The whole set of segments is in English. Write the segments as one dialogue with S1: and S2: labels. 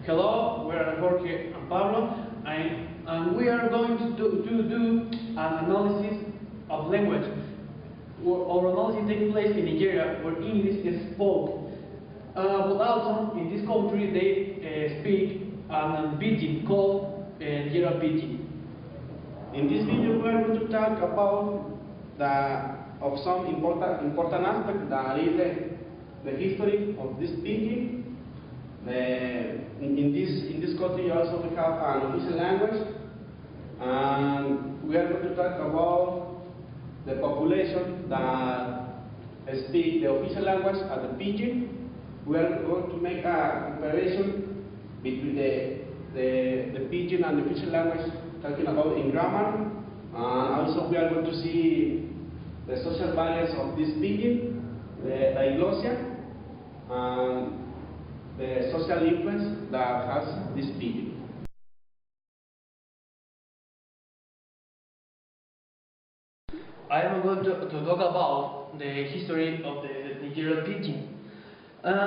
S1: Hello, we are Jorge and Pablo, and we are going to do an analysis of language. Our analysis takes place in Nigeria, where English is spoken. But also, in this country, they speak an pidgin called Nigerian Pidgin.
S2: In this video, we are going to talk about some important aspect that is the history of this pidgin. In this country also we have an official language, and we are going to talk about the population that speak the official language as the pidgin. We are going to make a comparison between the pidgin and the official language, talking about in grammar, and also we are going to see the social values of this pidgin, the diglossia, and the social influence that has this pidgin.
S1: I am going to talk about the history of the Nigerian pidgin.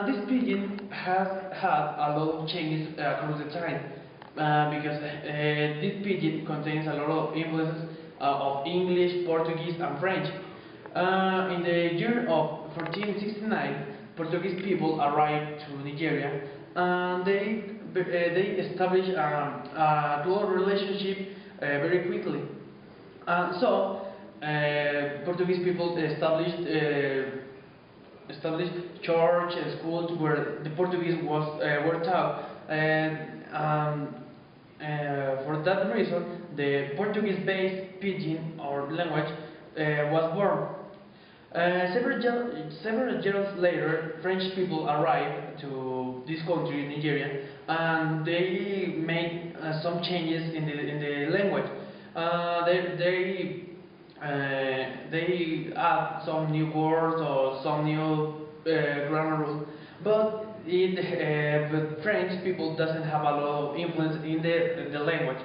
S1: This pidgin has had a lot of changes across the time because this pidgin contains a lot of influences of English, Portuguese, and French. In the year of 1469, Portuguese people arrived to Nigeria, and they established a close relationship very quickly. Portuguese people established church and schools where the Portuguese were taught, for that reason, the Portuguese-based pidgin or language was born. Several years later, French people arrived to this country, Nigeria, and they made some changes in the language. They add some new words or some new grammar rules, but French people doesn't have a lot of influence in the language.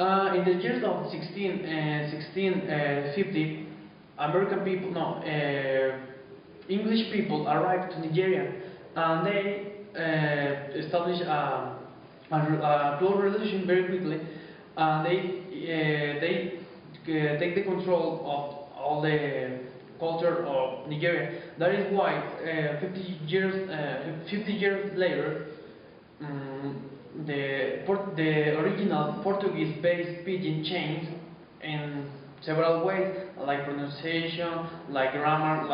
S1: In the years of 1650, American people, no, English people arrived to Nigeria, and they established a close relation very quickly. They take the control of all the culture of Nigeria. That is why 50 years later, the original Portuguese-based pidgin changed in several ways, like pronunciation, like grammar,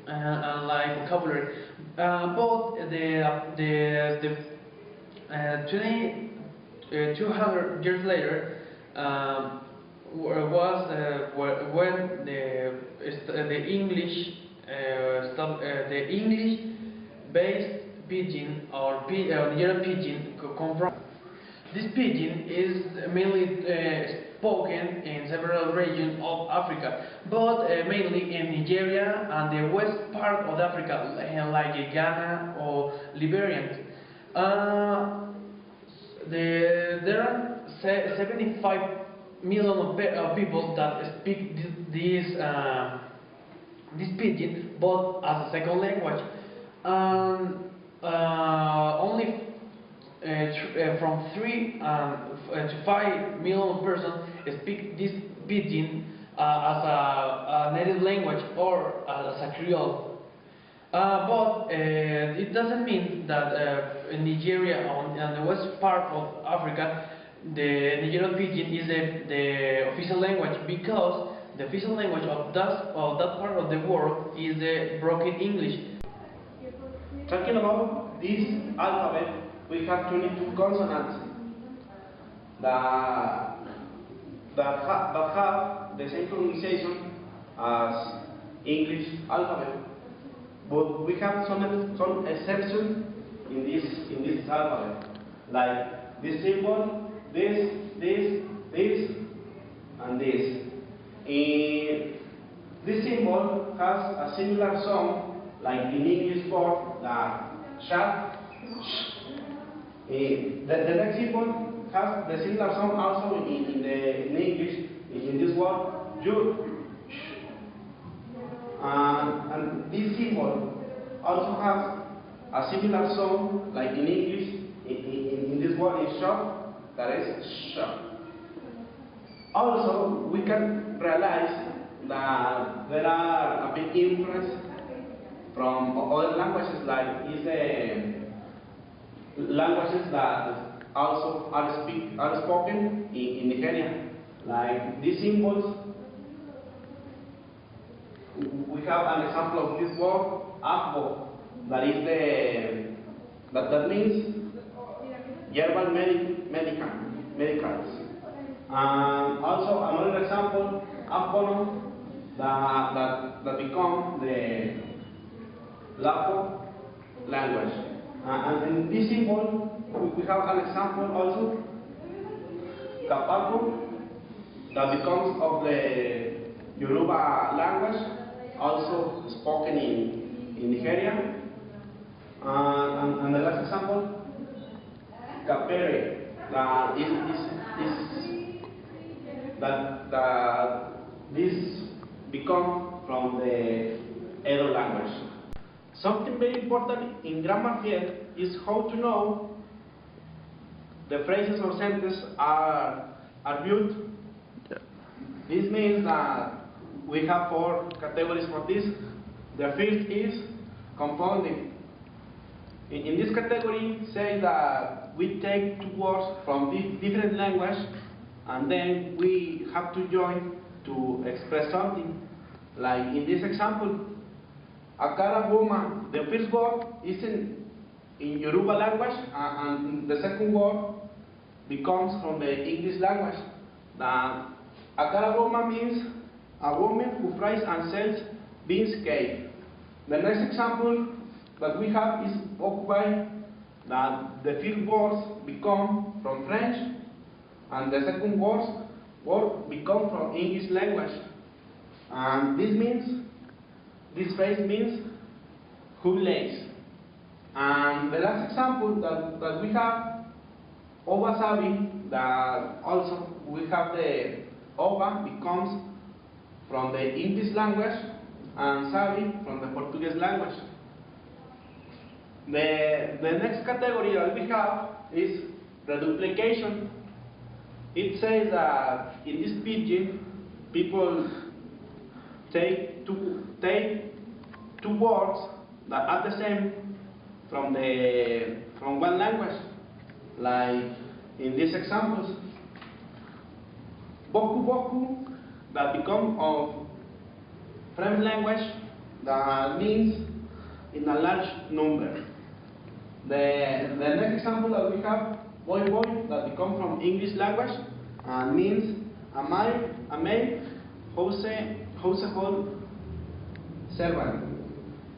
S1: and like vocabulary. But the 200 years later was when the English-based pidgin or Nigerian pidgin come from. This pidgin is mainly spoken in several regions of Africa, but mainly in Nigeria and the west part of Africa, like Ghana or Liberia. There are 75 million of people that speak this pidgin, but as a second language. Only from 3 to 5 million persons speak this pidgin as a native language or as a Creole. But it doesn't mean that in Nigeria and the west part of Africa, the Nigerian pidgin is the official language, because the official language of that part of the world is the broken English.
S2: Talking about this alphabet, we have 22 consonants that have the same pronunciation as English alphabet, but we have some exceptions in this alphabet, like this symbol, this, and this. This symbol has a similar sound like in English word, like sharp. The next symbol has the similar sound also in English, in this word, you. And this symbol also has a similar sound like in English, in this word is shop, that is shop. Also, we can realize that there are a big influence from other languages, like is the languages that also are spoken in Nigeria. Like these symbols, we have an example of this word, agbo, that is that means herbal medicals. And also another example, agbono, that become the Lapo language. And in this symbol, we have an example also, Kapaku, that becomes of the Yoruba language, also spoken in Nigeria. And the last example, Kapere, that this become from the Edo language. Something very important in grammar here is how to know the phrases or sentences are built. This means that we have 4 categories for this. The first is compounding. In this category, say that we take 2 words from different language and then we have to join to express something. Like in this example, Akaraboma, the first word is in Yoruba language and the second word becomes from the English language. Akaraboma means a woman who fries and sells beans cake. The next example that we have is occupy, that the first words become from French and the second word become from English language. And this phrase means who lays. And the last example that we have, Obasabi, that also we have the Oba becomes from the English language and Sabi from the Portuguese language. The next category that we have is reduplication. It says that in this pidgin, people take two words that are the same from one language. Like in these examples, boku boku, that become of French language, that means in a large number. The next example that we have, boy boy, that become from English language and means a male household servant.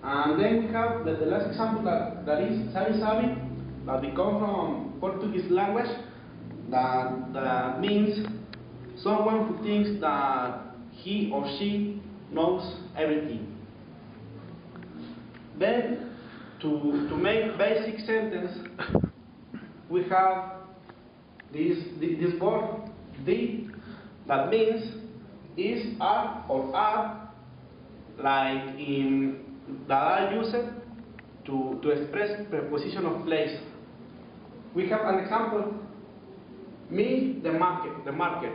S2: And then we have the last example that is sabi sabi, that become from Portuguese language, that means someone who thinks that he or she knows everything. Then, to make basic sentence, we have this word "the," that means is, are, or are, like that are used to express preposition of place. We have an example, me, the market.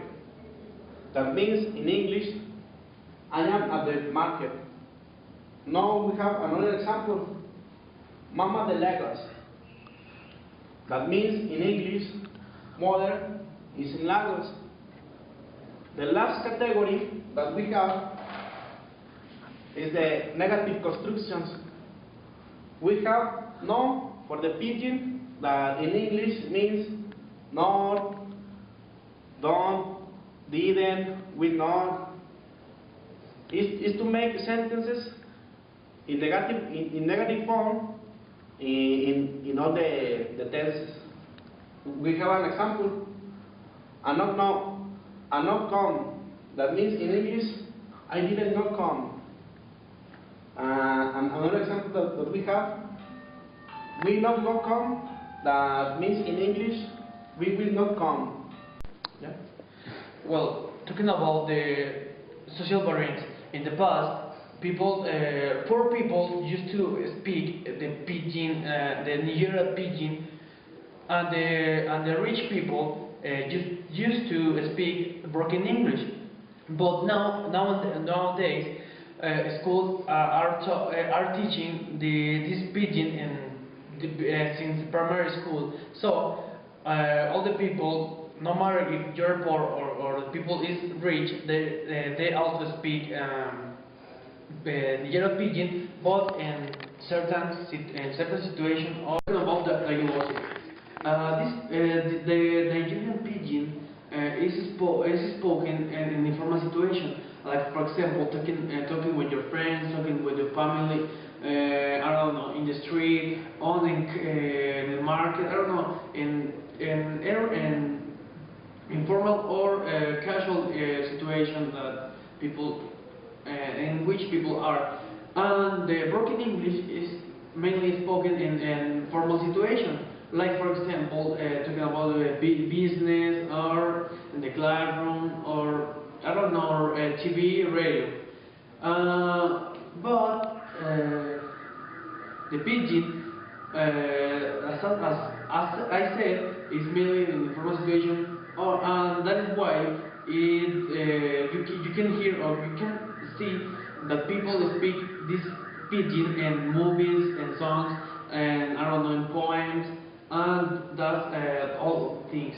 S2: That means in English, I am at the market. Now we have another example, Mama de Lagos. That means in English, mother is in Lagos. The last category that we have is the negative constructions. We have no for the pidgin, that in English means not, don't, didn't, will not. Is to make sentences in negative form in all the tenses. We have an example, I not come. That means in English, I didn't not come. And another example that we have, we not come. That means in English, we will not come.
S1: Yeah. Well, talking about the social variants, in the past, poor people used to speak the pidgin pidgin, the Nigerian pidgin, and the rich people used to speak broken English. But nowadays, schools are teaching this pidgin since primary school. So all the people, no matter if you're poor or the people is rich, they also speak the yellow pigeon, but in certain situation or about the university. The Nigerian pidgin is spoken in informal situation, like for example talking with your friends, talking with your family. I don't know, in the street, on the market. I don't know, in informal or casual situation that people in which people are. And the broken English is mainly spoken in formal situation, like for example talking about business or in the classroom or I don't know TV, radio. But the pidgin, as I said, is mainly in informal situation, and that is why you can hear or you can see that people speak this pidgin in movies and songs and I don't know in poems and that's all things.